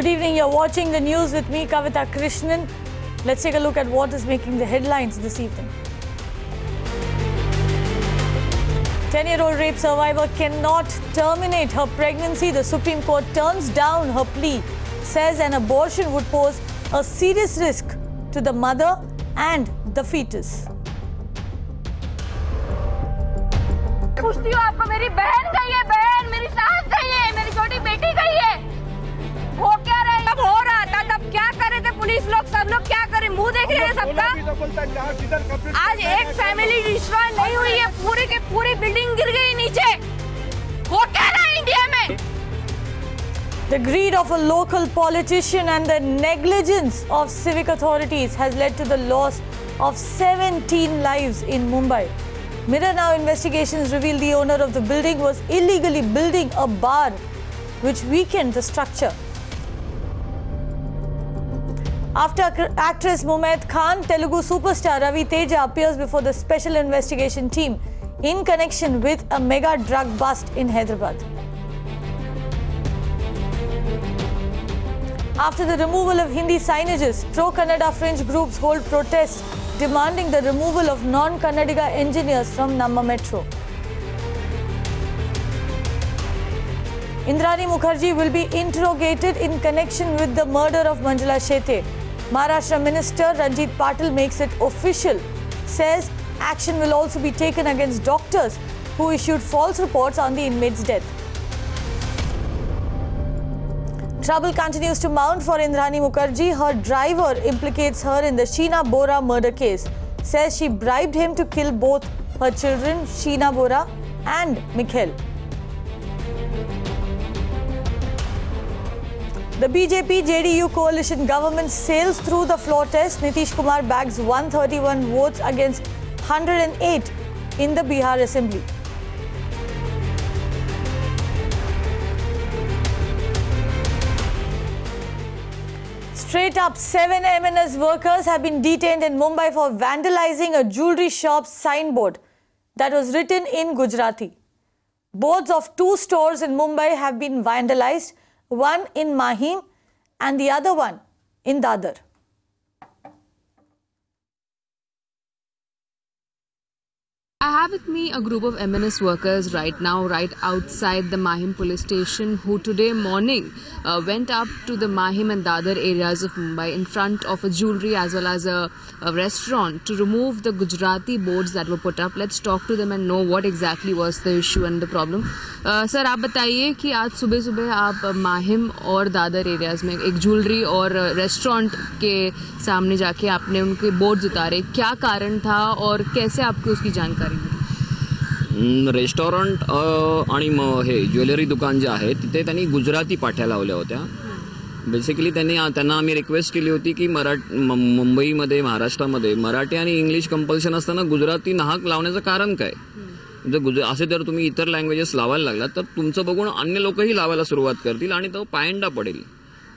Good evening. You're watching the news with me, Kavita Krishnan. Let's take a look at what is making the headlines this evening. 10-year-old rape survivor cannot terminate her pregnancy. The Supreme Court turns down her plea, says an abortion would pose a serious risk to the mother and the fetus. पूछती हूँ आपको, मेरी बहन गई है, बहन मेरी सास गई है, मेरी छोटी बेटी गई है। हो क्या रहा है? तब हो रहा था, तब क्या कर रहे थे पुलिस लोग, सब लोग क्या कर रहे, मुंह देख रहे हैं सबका। आज एक फैमिली डिस्ट्रॉय नहीं हुई है, पूरी की पूरी बिल्डिंग गिर गई नीचे। हो क्या रहा है इंडिया में? The greed of a local politician and the negligence of civic authorities has led to the loss of 17 lives in Mumbai. Mirror Now investigations reveal the owner of the building was illegally building a bar which weakened the structure. After actress Mumaid Khan, Telugu superstar Ravi Teja appears before the special investigation team in connection with a mega drug bust in Hyderabad. After the removal of Hindi signages, pro-Kannada fringe groups hold protests demanding the removal of non-Kannadiga engineers from Namma Metro. Indrani Mukherjee will be interrogated in connection with the murder of Manjula Shethe. Maharashtra Minister Ranjit Patil makes it official, says action will also be taken against doctors who issued false reports on the inmate's death. Trouble continues to mount for Indrani Mukherjee. Her driver implicates her in the Sheena Bora murder case. Says she bribed him to kill both her children, Sheena Bora and Mikhail. The BJP-JDU coalition government sails through the floor test. Nitish Kumar bags 131 votes against 108 in the Bihar Assembly. Straight up, 7 MNS workers have been detained in Mumbai for vandalizing a jewellery shop's signboard that was written in Gujarati. Boards of 2 stores in Mumbai have been vandalized, one in Mahim and the other one in Dadar. I have with me a group of MNS workers right now, right outside the Mahim police station, who today morning went up to the Mahim and Dadar areas of Mumbai in front of a jewellery as well as a restaurant to remove the Gujarati boards that were put up. Let's talk to them and know what exactly was the issue and the problem. Sir, आप बताइए कि आज सुबह सुबह आप माहिम और Dadar areas में एक ज्वेलरी और रेस्टोरेंट के सामने जाके आपने उनके बोर्ड्स उतारे, क्या कारण था और कैसे आपको उसकी जानकारी मिली? रेस्टॉरंट आणि हे ज्वेलरी दुकान जे आहे तिथे त्यांनी गुजराती पाट्या लावल्या होत्या. बेसिकली त्यांना आम्ही रिक्वेस्ट केली होती की मुंबईमध्ये महाराष्ट्रामध्ये मराठी आणि इंग्लिश कंपल्शन असताना गुजराती नाहक लावण्याचं कारण काय? असे जर तुम्ही इतर लँग्वेजेस लावायला लागलात तर तुमचं बघून अन्य लोकही लावायला सुरुवात करतील आणि तो पायंडा पडेल.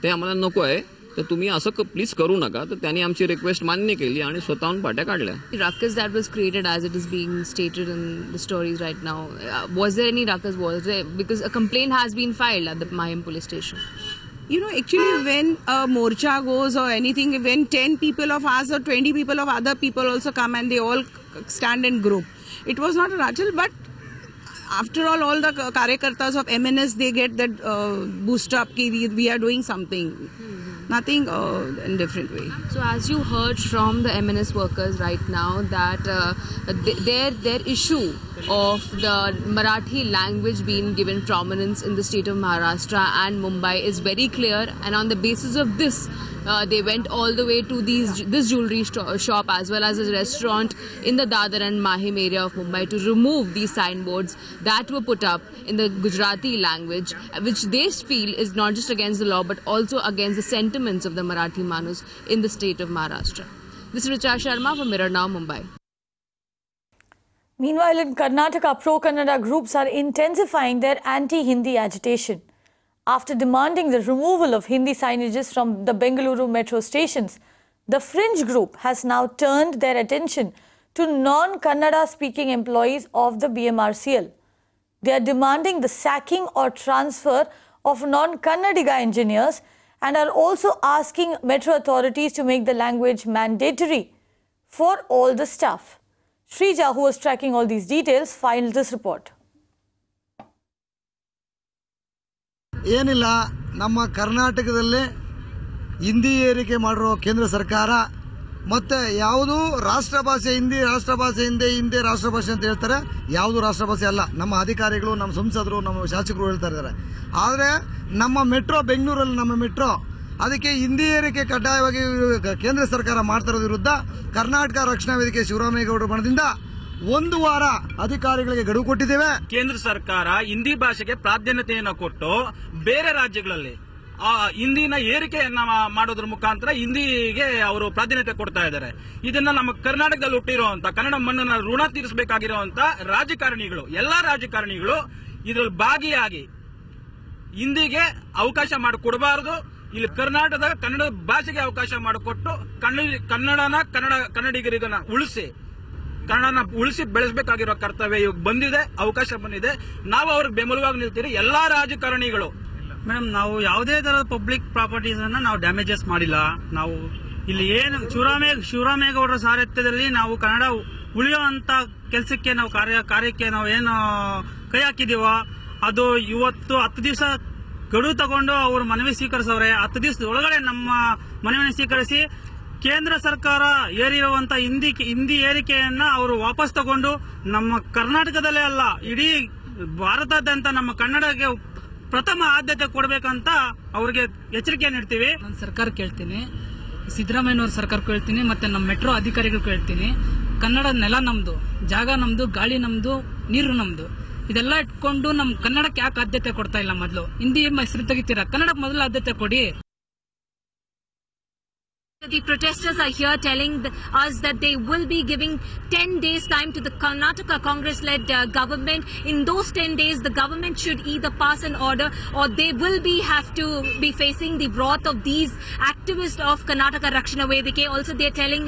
ते आम्हाला नको आहे, तर तुम्ही असं प्लीज करू नका. तर त्यांनी आमची रिक्वेस्ट मान्य केली आणि स्वतःहून पाट्या काढल्या. Ruckus that was created as it is being stated in the stories right now, was there any ruckus? Was there, because a complaint has been filed at the Mahim police station? You know, actually when a morcha goes or anything, when 10 people of us or 20 people of other people also come and they all stand in group, it was not a rachel, but after all the karyakartas of MNS, they get that boost up ki we are doing something. Nothing in different way. So as you heard from the MNS workers right now that their issue of the Marathi language being given prominence in the state of Maharashtra and Mumbai is very clear, and on the basis of this they went all the way to this jewelry shop as well as a restaurant in the Dadar and Mahim area of Mumbai to remove these signboards that were put up in the Gujarati language, which they feel is not just against the law but also against the sentiments of the Marathi Manus in the state of Maharashtra. This is Richa Sharma for Mirror Now, Mumbai. Meanwhile, in Karnataka, pro-Kannada groups are intensifying their anti-Hindi agitation. After demanding the removal of Hindi signages from the Bengaluru metro stations, the fringe group has now turned their attention to non-Kannada speaking employees of the BMRCL. They are demanding the sacking or transfer of non-Kannadiga engineers and are also asking metro authorities to make the language mandatory for all the staff. Shrija, who was tracking all these details, filed this report. ಏನಿಲ್ಲ, ನಮ್ಮ ಕರ್ನಾಟಕದಲ್ಲೇ ಹಿಂದಿ ಏರಿಕೆ ಮಾಡಿರೋ ಕೇಂದ್ರ ಸರ್ಕಾರ ಮತ್ತೆ ಯಾವುದು ರಾಷ್ಟ್ರ ಭಾಷೆ ಹಿಂದಿ ಹಿಂದಿ ರಾಷ್ಟ್ರ ಭಾಷೆ ಅಂತ ಹೇಳ್ತಾರೆ. ಯಾವುದು ರಾಷ್ಟ್ರ ಭಾಷೆ ಅಲ್ಲ. ನಮ್ಮ ಅಧಿಕಾರಿಗಳು, ನಮ್ಮ ಸಂಸದರು, ನಮ್ಮ ಶಾಸಕರು ಹೇಳ್ತಾ ಇದ್ದಾರೆ. ಆದರೆ ನಮ್ಮ ಮೆಟ್ರೋ, ಬೆಂಗಳೂರಲ್ಲಿ ನಮ್ಮ ಮೆಟ್ರೋ, ಅದಕ್ಕೆ ಹಿಂದಿ ಏರಿಕೆ ಕಡ್ಡಾಯವಾಗಿ ಕೇಂದ್ರ ಸರ್ಕಾರ ಮಾಡ್ತಿರೋದ್ರ ವಿರುದ್ಧ ಕರ್ನಾಟಕ ರಕ್ಷಣಾ ವೇದಿಕೆ ಶಿವರಾಮೇಗೌಡರ ಬಣದಿಂದ 1 ವಾರ ಅಧಿಕಾರಿಗಳಿಗೆ ಗಡುವು ಕೊಟ್ಟಿದ್ದೇವೆ. ಕೇಂದ್ರ ಸರ್ಕಾರ ಹಿಂದಿ ಭಾಷೆಗೆ ಪ್ರಾಧಾನ್ಯತೆಯನ್ನು ಕೊಟ್ಟು ಬೇರೆ ರಾಜ್ಯಗಳಲ್ಲಿ ಹಿಂದಿನ ಏರಿಕೆಯನ್ನ ಮಾಡೋದ್ರ ಮುಖಾಂತರ ಹಿಂದಿಗೆ ಅವರು ಪ್ರಾಧಾನ್ಯತೆ ಕೊಡ್ತಾ ಇದ್ದಾರೆ. ಇದನ್ನ ನಮ್ಮ ಕರ್ನಾಟಕದಲ್ಲಿ ಹುಟ್ಟಿರುವಂತ ಕನ್ನಡ ಮಣ್ಣನ್ನ ಋಣ ತೀರಿಸಬೇಕಾಗಿರುವಂತ ರಾಜಕಾರಣಿಗಳು, ಎಲ್ಲಾ ರಾಜಕಾರಣಿಗಳು ಇದರಲ್ಲಿ ಭಾಗಿಯಾಗಿ ಹಿಂದಿಗೆ ಅವಕಾಶ ಮಾಡಿಕೊಡಬಾರದು. ಇಲ್ಲಿ ಕರ್ನಾಟಕದ ಕನ್ನಡ ಭಾಷೆಗೆ ಅವಕಾಶ ಮಾಡಿಕೊಟ್ಟು ಕನ್ನಡಿಗರಿಗನ್ನ ಉಳಿಸಿ ಬೆಳೆಸಬೇಕಾಗಿರೋ ಕರ್ತವ್ಯ ಇವಾಗ ಬಂದಿದೆ, ಅವಕಾಶ ಬಂದಿದೆ. ನಾವು ಅವ್ರಿಗೆ ಬೆಂಬಲವಾಗಿ ನಿಲ್ತೀರಿ. ಎಲ್ಲಾ ರಾಜಕಾರಣಿಗಳು ಮೇಡಮ್, ನಾವು ಯಾವುದೇ ತರಹದ ಪಬ್ಲಿಕ್ ಪ್ರಾಪರ್ಟೀಸ್ ಅನ್ನ ನಾವು ಡ್ಯಾಮೇಜಸ್ ಮಾಡಿಲ್ಲ. ನಾವು ಇಲ್ಲಿ ಏನು ಶಿವರಾಮೇಗೌಡರ ಸಾರಥ್ಯದಲ್ಲಿ ನಾವು ಕನ್ನಡ ಉಳಿಯೋ ಅಂತ ಕೆಲಸಕ್ಕೆ ನಾವು ಕಾರ್ಯಕ್ಕೆ ನಾವು ಏನು ಕೈ ಹಾಕಿದೀವೋ ಅದು ಇವತ್ತು 10 ದಿವಸ ಗಡುವು ತಗೊಂಡು ಅವರು ಮನವಿ ಸ್ವೀಕರಿಸವ್ರೆ. 10 ದಿವಸದ ಒಳಗಡೆ ನಮ್ಮ ಮನವಿಯನ್ನು ಸ್ವೀಕರಿಸಿ ಕೇಂದ್ರ ಸರ್ಕಾರ ಏರಿರುವಂತ ಹಿಂದಿ ಏರಿಕೆಯನ್ನ ಅವರು ವಾಪಸ್ ತಗೊಂಡು ನಮ್ಮ ಕರ್ನಾಟಕದಲ್ಲೇ ಅಲ್ಲ ಇಡೀ ಭಾರತದಾದ್ಯಂತ ನಮ್ಮ ಕನ್ನಡಕ್ಕೆ ಪ್ರಥಮ ಆದ್ಯತೆ ಕೊಡಬೇಕಂತ ಅವ್ರಿಗೆ ಎಚ್ಚರಿಕೆ ನೀಡ್ತೀವಿ. ನಾನು ಸರ್ಕಾರ ಕೇಳ್ತೀನಿ, ಸಿದ್ದರಾಮಯ್ಯನವ್ರ ಸರ್ಕಾರ ಕೇಳ್ತೀನಿ, ಮತ್ತೆ ನಮ್ಮ ಮೆಟ್ರೋ ಅಧಿಕಾರಿಗಳು ಕೇಳ್ತೀನಿ. ಕನ್ನಡ ನೆಲ ನಮ್ದು, ಜಾಗ ನಮ್ದು, ಗಾಳಿ ನಮ್ದು, ನೀರು ನಮ್ದು. ಇದೆಲ್ಲ ಇಟ್ಕೊಂಡು ನಮ್ ಕನ್ನಡಕ್ಕೆ ಯಾಕೆ ಆದ್ಯತೆ ಕೊಡ್ತಾ ಇಲ್ಲ? ಮೊದಲು ಹಿಂದಿ ಹೆಸರು ತೆಗಿತೀರಾ, ಕನ್ನಡಕ್ಕೆ ಮೊದಲು ಆದ್ಯತೆ ಕೊಡಿ. The protesters are here telling us that they will be giving 10 days time to the Karnataka Congress-led government. In those 10 days, the government should either pass an order or they will have to be facing the wrath of these activists of Karnataka Rakshana Vedike. Also, they are telling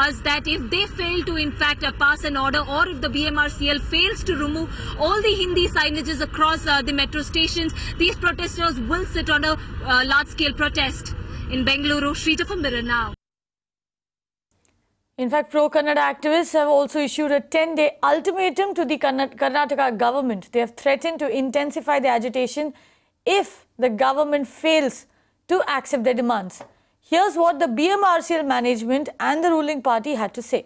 us that if they fail to in fact pass an order, or if the BMRCL fails to remove all the Hindi signages across the metro stations, these protesters will sit on a large-scale protest. In Bengaluru, Shrija for Mirror Now. In fact, pro-Kannada activists have also issued a 10-day ultimatum to the Karnataka government. They have threatened to intensify the agitation if the government fails to accept their demands. Here's what the BMRCL management and the ruling party had to say.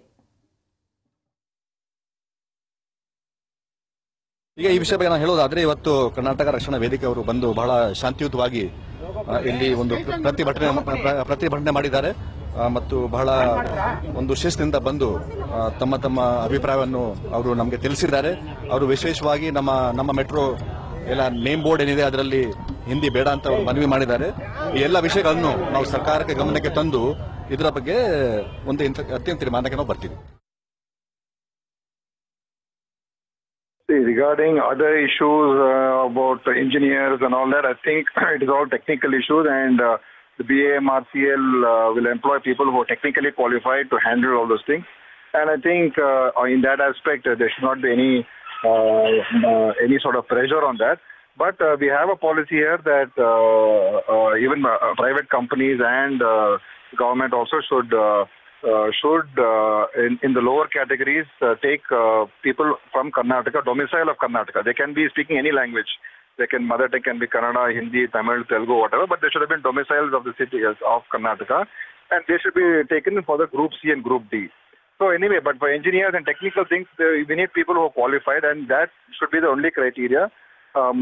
ಈಗ ಈ ವಿಷಯ ಬಗ್ಗೆ ನಾನು ಹೇಳೋದಾದ್ರೆ, ಇವತ್ತು ಕರ್ನಾಟಕ ರಕ್ಷಣಾ ವೇದಿಕೆ ಅವರು ಬಂದು ಬಹಳ ಶಾಂತಿಯುತವಾಗಿ ಇಲ್ಲಿ ಒಂದು ಪ್ರತಿಭಟನೆ ಮಾಡಿದ್ದಾರೆ ಮತ್ತು ಬಹಳ ಒಂದು ಶಿಸ್ತಿನಿಂದ ಬಂದು ತಮ್ಮ ಅಭಿಪ್ರಾಯವನ್ನು ಅವರು ನಮಗೆ ತಿಳಿಸಿದ್ದಾರೆ. ಅವರು ವಿಶೇಷವಾಗಿ ನಮ್ಮ ಮೆಟ್ರೋ ಎಲ್ಲ ನೇಮ್ ಬೋರ್ಡ್ ಏನಿದೆ ಅದರಲ್ಲಿ ಹಿಂದಿ ಬೇಡ ಅಂತ ಅವರು ಮನವಿ ಮಾಡಿದ್ದಾರೆ. ಈ ಎಲ್ಲ ವಿಷಯಗಳನ್ನು ನಾವು ಸರ್ಕಾರಕ್ಕೆ ಗಮನಕ್ಕೆ ತಂದು ಇದರ ಬಗ್ಗೆ ಒಂದು ಅಂತಿಮ ತೀರ್ಮಾನಕ್ಕೆ ನಾವು ಬರ್ತೀವಿ. Regarding other issues about engineers and all that, I think it is all technical issues, and the BMRCL will employ people who are technically qualified to handle all those things. And I think in that aspect, there should not be any sort of pressure on that. But we have a policy here that even private companies and government also should in the lower categories take people from Karnataka, domicile of Karnataka. They can be speaking any language. Mother tongue can be Kannada, Hindi, Tamil, Telugu, whatever, but they should have been domiciles of the city of Karnataka, and they should be taken for the Group C and Group D. So anyway, but for engineers and technical things, we need people who are qualified, and that should be the only criteria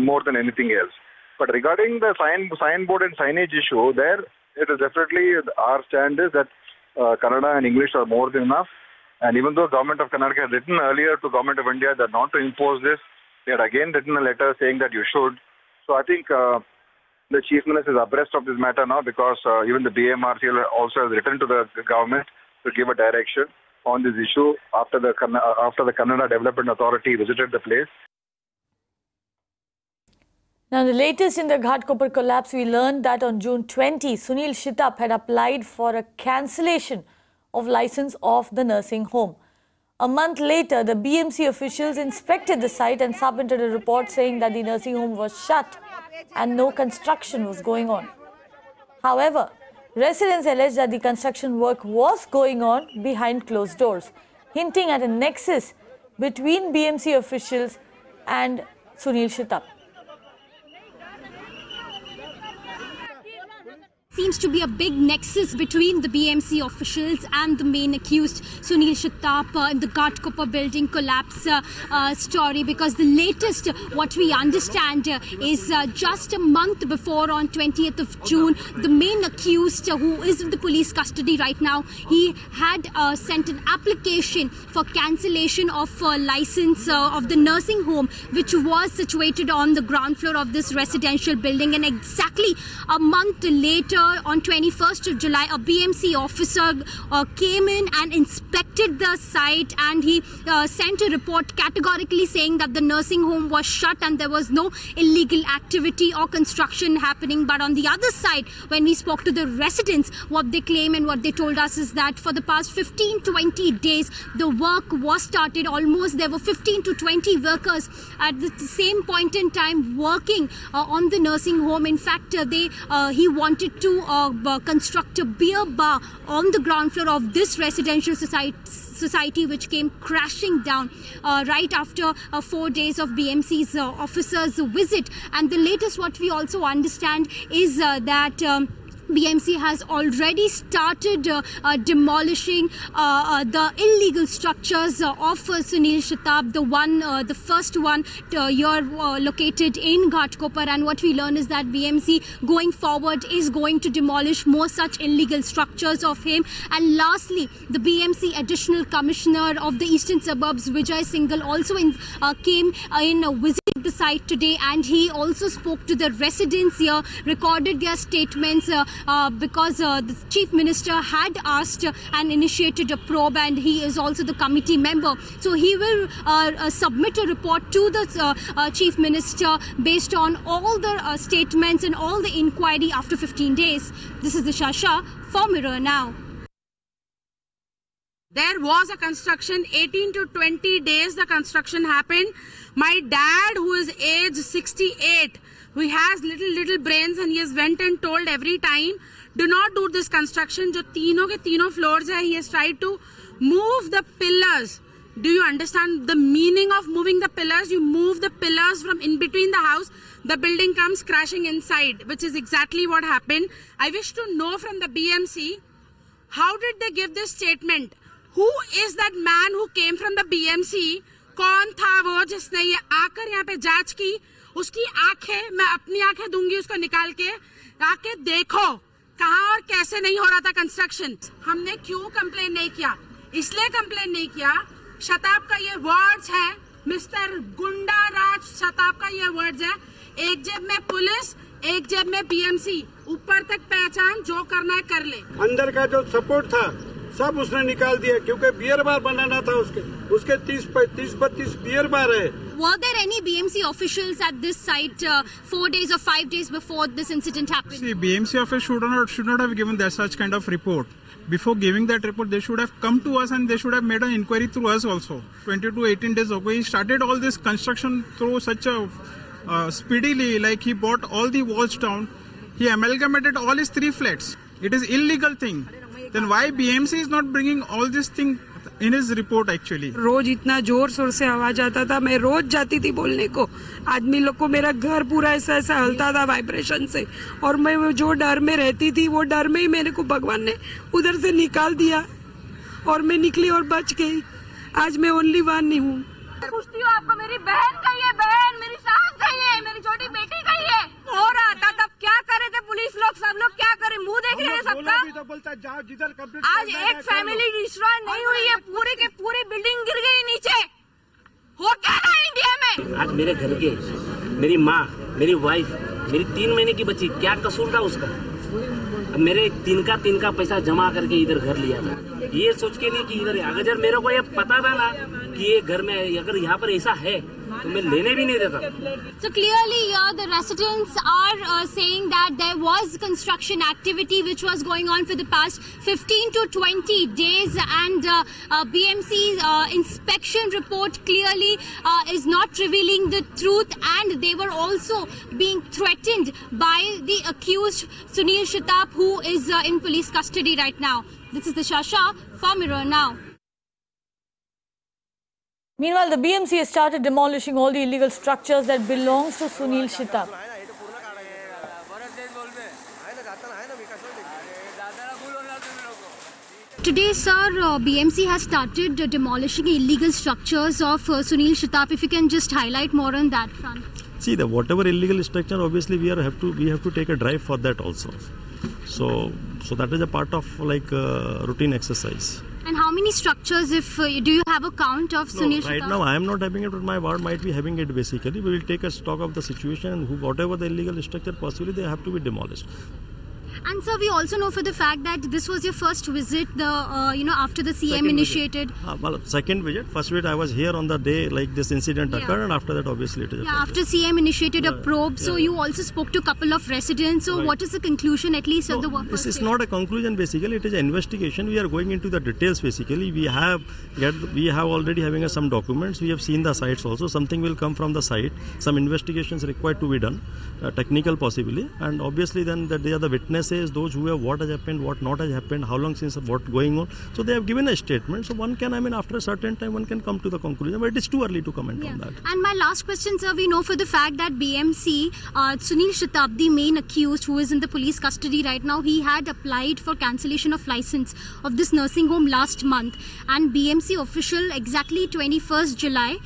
more than anything else. But regarding the signboard and signage issue, there it is definitely our stand is that Kannada and English are more than enough. And even though Government of Karnataka had written earlier to Government of India that not to impose this, they had again written a letter saying that you should. So I think the Chief Minister is abreast of this matter now, because even the BMRCL also has written to the government to give a direction on this issue after the Kannada Development Authority visited the place. Now, the latest in the Ghatkopar collapse, we learned that on June 20, Sunil Shitap had applied for a cancellation of license of the nursing home. A month later, the BMC officials inspected the site and submitted a report saying that the nursing home was shut and no construction was going on. However, residents allege that the construction work was going on behind closed doors, hinting at a nexus between BMC officials and Sunil Shitap. Seems to be a big nexus between the BMC officials and the main accused Sunil Shitap in the Ghatkopar building collapse story, because the latest what we understand is just a month before, on 20th of June, the main accused, who is in the police custody right now, he had sent an application for cancellation of license of the nursing home which was situated on the ground floor of this residential building, and exactly a month later, on 21st of July, a BMC officer came in and inspected the site, and he sent a report categorically saying that the nursing home was shut and there was no illegal activity or construction happening. But on the other side, when we spoke to the residents, what they claim and what they told us is that for the past 15-20 days, the work was started. Almost there were 15 to 20 workers at the same point in time working on the nursing home. In fact, he wanted to construct a beer bar on the ground floor of this residential society, which came crashing down right after 4 days of BMC's officers' visit. And the latest what we also understand is that BMC has already started demolishing the illegal structures of Sunil Shitap, the first one here located in Ghatkopar. And what we learn is that BMC going forward is going to demolish more such illegal structures of him. And lastly, the BMC additional commissioner of the eastern suburbs, Vijay Singhal, also came in visited the site today, and he also spoke to the residents here, recorded their statements, because the Chief Minister had asked and initiated a probe, and he is also the committee member. So he will submit a report to the Chief Minister based on all the statements and all the inquiry after 15 days. This is Disha Shah for Mirror Now. There was a construction, 18 to 20 days the construction happened. My dad, who is age 68, who has little brains, and he has went and told every time, do not do this construction. जो तीनों के तीनों floors है, he has tried to move the pillars. Do you understand the meaning of moving the pillars? You move the pillars from in between the house, the building comes crashing inside, which is exactly what happened. I wish to know from the BMC, how did they give this statement? Who is that man who came from the BMC? कौन था वो जिसने ये आकर यहाँ पे जांच की? उसकी आंखें मैं अपनी आंखें दूंगी उसको निकाल के, आके देखो कहाँ और कैसे नहीं हो रहा था कंस्ट्रक्शन. हमने क्यों कंप्लेन नहीं किया? इसलिए कंप्लेन नहीं किया, शताब का ये वर्ड्स है, मिस्टर गुंडा राज शताब का ये वर्ड्स है, एक जेब में पुलिस, एक जेब में बीएमसी, ऊपर तक पहचान, जो करना है कर ले. अंदर का जो सपोर्ट था सब उसने निकाल दिया, क्योंकि बियर बार बनाना था उसके 30-32 बियर बार है. Were there any BMC officials at this site 4 days or 5 days before this incident happened? See, BMC officials should not have given that such kind of report. Before giving that report, they should have come to us and they should have made an inquiry through us also. 20 to 18 days ago, he started all this construction through such a speedily, like he bought all the walls down. He amalgamated all his 3 flats. It is illegal thing. Then why BMC is not bringing all this thing in his report actually? रोज इतना जोर शोर से आवाज आता था, मैं रोज जाती थी बोलने को, आदमी लोग को मेरा घर पूरा ऐसा ऐसा हलता था वाइब्रेशन से, और मैं जो डर में रहती थी वो डर में ही मेरे को भगवान ने उधर से निकाल दिया और मैं निकली और बच गई. आज मैं ओनली वन नहीं हूँ. पूछती हूँ आपको, मेरी बहन गई है, बहन मेरी सास गई है, मेरी छोटी बेटी गई है. हो रहा था तब क्या करे थे पुलिस लोग, सब लोग क्या करे, मुंह देख रहे हैं सबका. आज एक फैमिली डिस्ट्रॉय नहीं हुई है, पूरी की पूरी बिल्डिंग गिर गई नीचे. हो क्या रहा है इंडिया में? आज मेरे घर के मेरी माँ, मेरी वाइफ, मेरी 3 महीने की बच्ची, क्या कसूर था उसका? अब मेरे तीन का पैसा जमा करके इधर घर लिया था, ये सोच के नहीं कि इधर. अगर मेरे को ये पता था ना कि ये घर में अगर यहाँ पर ऐसा है तो मैं लेने भी नहीं देता। So clearly here the residents are saying that there was construction activity which was going on for the past 15 to 20 days, and BMC's inspection report clearly is not revealing the truth, and they were also being threatened by the accused Sunil Shitap, who is in police custody right now. This is the Shasha for Mirror Now. Meanwhile, the BMC has started demolishing all the illegal structures that belongs to Sunil Shitap. Today, sir, BMC has started demolishing illegal structures of Sunil Shitap. If you can just highlight more on that front. See, whatever illegal structure, obviously we have to take a drive for that also. So that is a part of like routine exercise. And how many structures, do you have a count of Sunil Shitap? Right now I am not having it, but my ward might be having it basically. We will take a stock of the situation, and whatever the illegal structure possibly, they have to be demolished. And sir, we also know for the fact that this was your first visit, after the CM initiated. Well, second visit. First visit I was here on the day like this incident occurred, and after that obviously it is. Yeah, after CM initiated a probe, so you also spoke to a couple of residents. So what is the conclusion, at least, of the work? This is not a conclusion basically. It is an investigation. We are going into the details basically. We have already having some documents. We have seen the sites also. Something will come from the site. Some investigations required to be done, technical possibly, and obviously then that they are the witnesses. Those who have what has happened, what not has happened, how long since what going on. So they have given a statement. So one can, after a certain time, one can come to the conclusion. But it is too early to comment on that. And my last question, sir, we know for the fact that BMC, Sunil Shitap, the main accused who is in the police custody right now, he had applied for cancellation of license of this nursing home last month. And BMC official, exactly 21st July,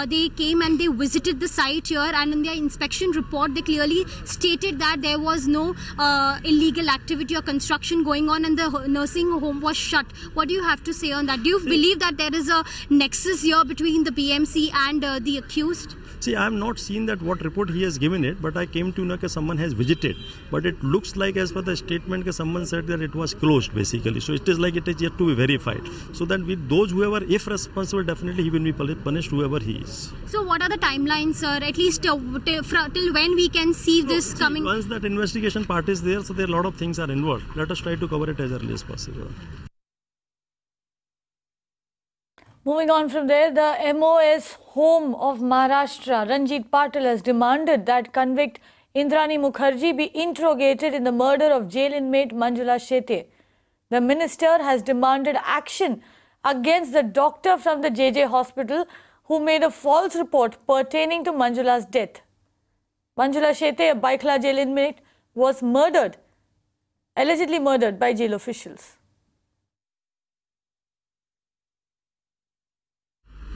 they came and they visited the site here, and in their inspection report, they clearly stated that there was no illegal activity or construction going on, and the nursing home was shut. What do you have to say on that? Do you believe that there is a nexus here between the BMC and the accused? See, I have not seen that what report he has given it, but I came to know that someone has visited. But it looks like, as per the statement, someone said that it was closed basically. So it is like it is yet to be verified. So that with those whoever, if responsible, definitely he will be punished, whoever he is. So what are the timelines, sir? At least till when we can see this coming? Once that investigation part is there, so there are a lot of things are involved. Let us try to cover it as early as possible. Moving on from there, the MOS home of Maharashtra, Ranjit Patil, has demanded that convict Indrani Mukherjee be interrogated in the murder of jail inmate Manjula Shetye. The minister has demanded action against the doctor from the JJ hospital who made a false report pertaining to Manjula's death. Manjula Shetye, a Baikla jail inmate, was allegedly murdered by jail officials.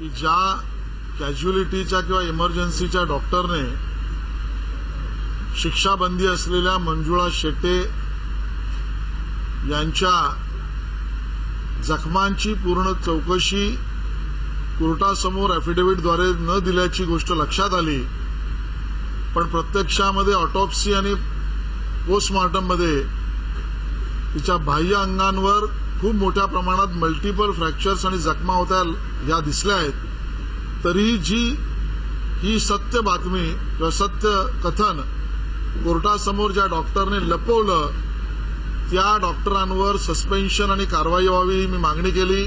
ज्या कॅज्युलिटीच्या किंवा इमर्जन्सीच्या डॉक्टरने शिक्षाबंदी असलेल्या मंजुळा शेटे यांच्या जखमांची पूर्ण चौकशी कोर्टासमोर ॲफिडेव्हिटद्वारे न दिल्याची गोष्ट लक्षात आली, पण प्रत्यक्षामध्ये ऑटोप्सी आणि पोस्टमॉर्टममध्ये तिच्या बाह्य अंगांवर खूप मोठ्या प्रमाणात मल्टिपल फ्रॅक्चर्स आणि जखमा होत्या या दिसल्या आहेत. तरी ही सत्य बातमी किंवा सत्य कथन कोर्टासमोर ज्या डॉक्टरने लपवलं त्या डॉक्टरांवर सस्पेन्शन आणि कारवाई व्हावी मी मागणी केली.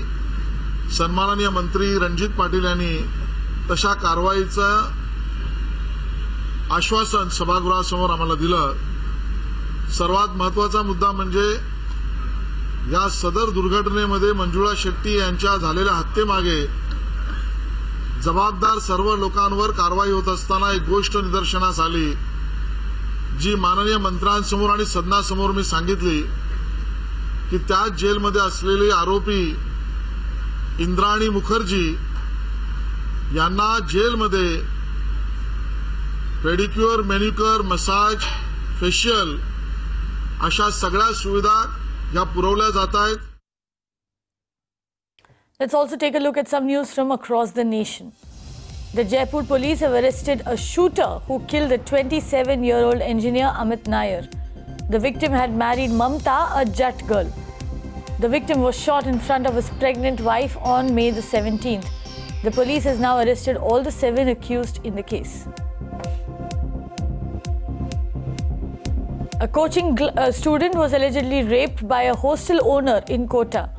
सन्माननीय मंत्री रणजित पाटील यांनी तशा कारवाईचं आश्वासन सभागृहासमोर आम्हाला दिलं. सर्वात महत्त्वाचा मुद्दा म्हणजे या सदर दुर्घटनेमध्ये मंजुळा शेट्टी यांच्या झालेल्या हत्येमागे जबाबदार सर्व लोकांवर कारवाई होत असताना एक गोष्ट निदर्शनास आली, जी माननीय मंत्र्यांसमोर आणि सदनासमोर मी सांगितली की त्याच जेलमध्ये असलेले आरोपी इंद्राणी मुखर्जी यांना जेलमध्ये पेडिक्युअर, मॅनिक्युअर, मसाज, फेशियल अशा सगळ्या सुविधा या पुरवल्या जात आहेत. Let's also take a look at some news from across the nation. The Jaipur police have arrested a shooter who killed a 27-year-old engineer Amit Nair. The victim had married Mamta, a Jat girl. The victim was shot in front of his pregnant wife on May the 17th. The police has now arrested all the 7 accused in the case. A coaching student was allegedly raped by a hostel owner in Kota.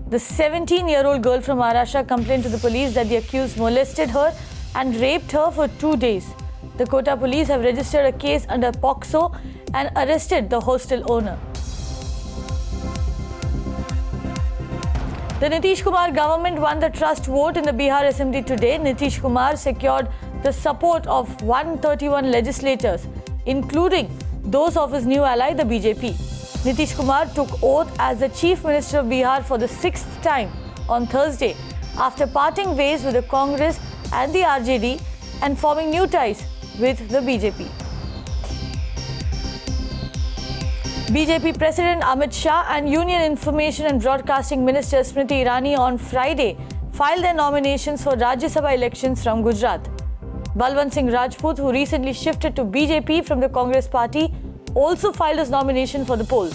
The 17-year-old girl from Maharashtra complained to the police that the accused molested her and raped her for 2 days. The Kota police have registered a case under POCSO and arrested the hostel owner. The Nitish Kumar government won the trust vote in the Bihar Assembly today. Nitish Kumar secured the support of 131 legislators, including those of his new ally, the BJP. Nitish Kumar took oath as the Chief Minister of Bihar for the 6th time on Thursday after parting ways with the Congress and the RJD and forming new ties with the BJP. BJP President Amit Shah and Union Information and Broadcasting Minister Smriti Irani on Friday filed their nominations for Rajya Sabha elections from Gujarat. Balwant Singh Rajput, who recently shifted to BJP from the Congress party, also filed his nomination for the polls.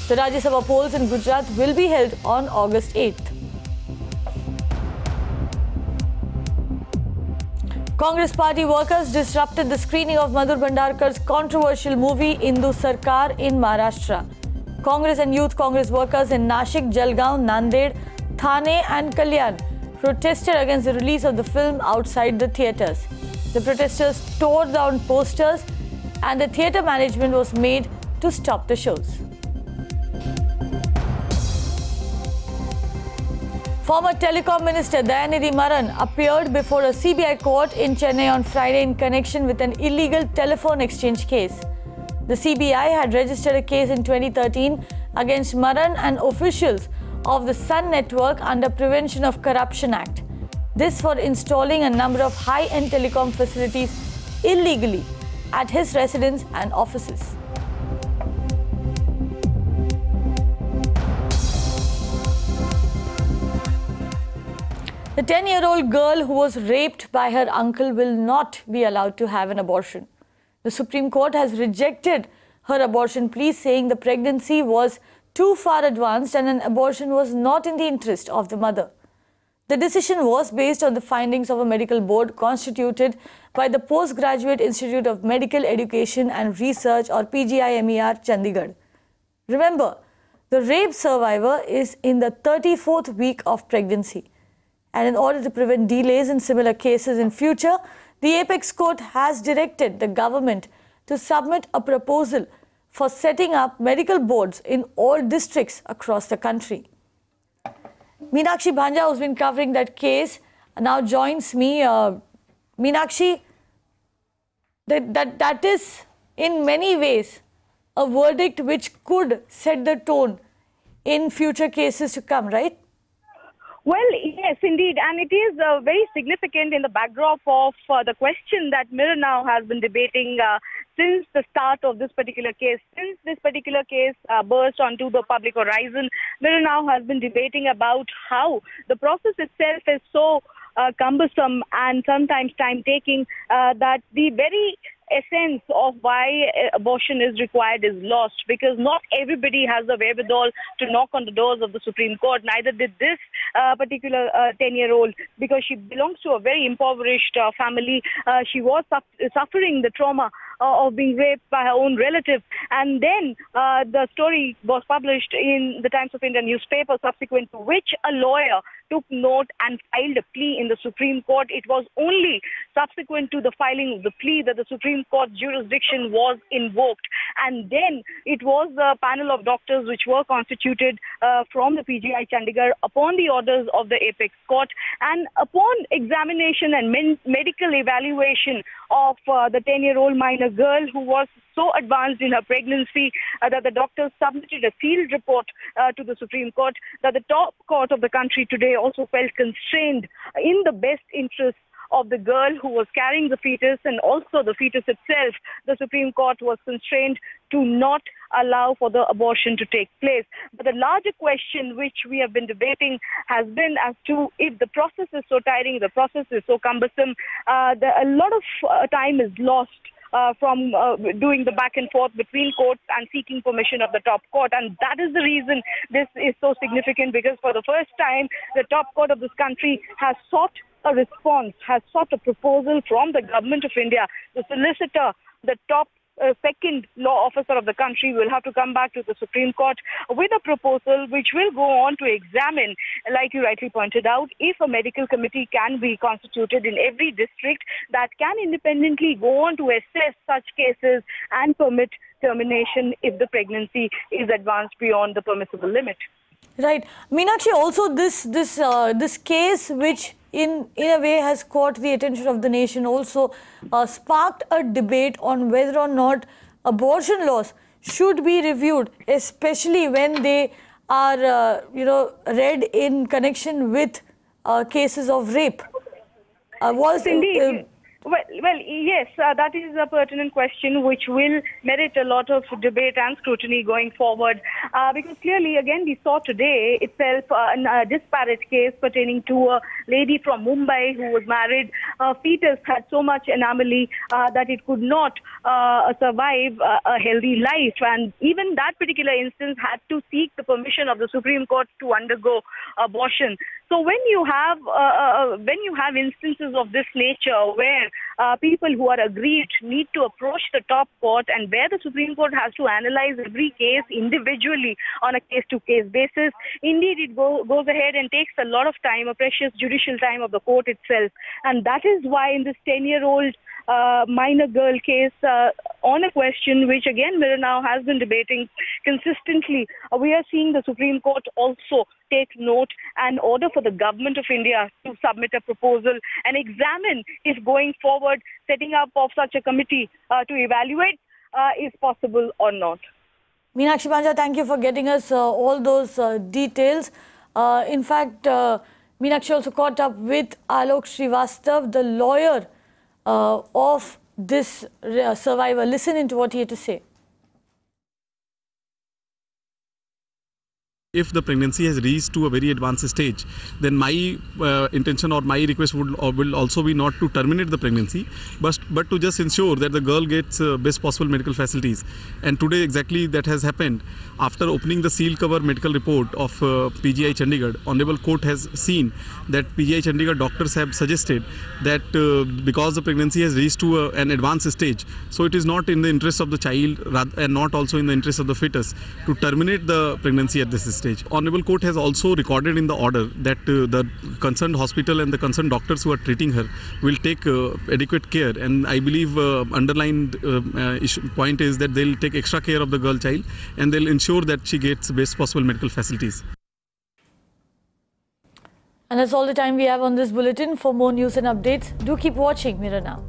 The Rajya Sabha polls in Gujarat will be held on August 8th. Congress party workers disrupted the screening of Madhur Bhandarkar's controversial movie Indu Sarkar in Maharashtra. Congress and Youth Congress workers in Nashik, Jalgaon, Nanded, Thane and Kalyan protested against the release of the film outside the theatres. The protesters tore down posters and the theatre management was made to stop the shows. Former Telecom Minister Dayanidhi Maran appeared before a CBI court in Chennai on Friday in connection with an illegal telephone exchange case. The CBI had registered a case in 2013 against Maran and officials of the Sun Network under Prevention of Corruption Act. This for installing a number of high-end telecom facilities illegally at his residence and offices. The 10-year-old girl who was raped by her uncle will not be allowed to have an abortion. The Supreme Court has rejected her abortion plea, saying the pregnancy was too far advanced and an abortion was not in the interest of the mother. The decision was based on the findings of a medical board constituted by the Postgraduate Institute of Medical Education and Research, or PGIMER, Chandigarh. Remember, the rape survivor is in the 34th week of pregnancy. And in order to prevent delays in similar cases in future, the Apex Court has directed the government to submit a proposal for setting up medical boards in all districts across the country. Meenakshi Bhanja, who's been covering that case, now joins me. Meenakshi, that is in many ways a verdict which could set the tone in future cases to come, right? Well, yes, indeed. And it is very significant in the backdrop of the question that Mirror Now has been debating since the start of this particular case. Since this particular case burst onto the public horizon, Mirror Now has been debating about how the process itself is so cumbersome and sometimes time-taking that the very essence of why abortion is required is lost, because not everybody has the wherewithal to knock on the doors of the Supreme Court. Neither did this particular 10-year-old, because she belongs to a very impoverished family. She was suffering the trauma of being raped by her own relative. And then the story was published in the Times of India newspaper, subsequent to which a lawyer took note and filed a plea in the Supreme Court. It was only subsequent to the filing of the plea that the Supreme Court jurisdiction was invoked. And then it was a panel of doctors which were constituted from the PGI Chandigarh upon the orders of the Apex Court. And upon examination and medical evaluation of the 10-year-old minor girl who was so advanced in her pregnancy that the doctors submitted a field report to the Supreme Court, that the top court of the country today also felt constrained in the best interest of the girl who was carrying the fetus and also the fetus itself. The Supreme Court was constrained to not allow for the abortion to take place. But the larger question which we have been debating has been as to if the process is so tiring, the process is so cumbersome, a lot of time is lost from doing the back and forth between courts and seeking permission of the top court. And that is the reason this is so significant, because for the first time, the top court of this country has sought a response, has sought a proposal from the government of India. The solicitor, the top second law officer of the country, will have to come back to the Supreme Court with a proposal which will go on to examine, like you rightly pointed out, if a medical committee can be constituted in every district that can independently go on to assess such cases and permit termination if the pregnancy is advanced beyond the permissible limit. Right. Meenakshi, also this case, which in a way has caught the attention of the nation, also sparked a debate on whether or not abortion laws should be reviewed, especially when they are, read in connection with cases of rape. Indeed. Well, yes, that is a pertinent question which will merit a lot of debate and scrutiny going forward. Because clearly, again, we saw today itself a disparate case pertaining to a lady from Mumbai who was married. Her fetus had so much anomaly that it could not survive a healthy life. And even that particular instance had to seek the permission of the Supreme Court to undergo abortion. So when you have instances of this nature where people who are aggrieved need to approach the top court, and where the Supreme Court has to analyze every case individually on a case-to-case basis, indeed it goes ahead and takes a lot of time, a precious judicial time of the court itself. And that is why in this 10-year-old minor girl case, on a question which again Mirror Now has been debating consistently, we are seeing the Supreme Court also take note and order for the government of India to submit a proposal and examine if going forward setting up of such a committee to evaluate is possible or not. Meenakshi Panja, thank you for getting us all those details. In fact, Meenakshi also caught up with Alok Srivastav, the lawyer of this survivor. Listen into what he had to say. If the pregnancy has reached to a very advanced stage, then my intention or my request will also be not to terminate the pregnancy, but to just ensure that the girl gets best possible medical facilities. And today exactly that has happened. After opening the seal cover medical report of PGI Chandigarh, Honorable Court has seen that PGI Chandigarh doctors have suggested that because the pregnancy has reached to an advanced stage, so it is not in the interest of the child and not also in the interest of the fetus to terminate the pregnancy at this stage. Honorable Court has also recorded in the order that the concerned hospital and the concerned doctors who are treating her will take adequate care, and I believe underlined point is that they'll take extra care of the girl child and they'll ensure that she gets best possible medical facilities. And that's all the time we have on this bulletin. For more news and updates, do keep watching Mirror Now.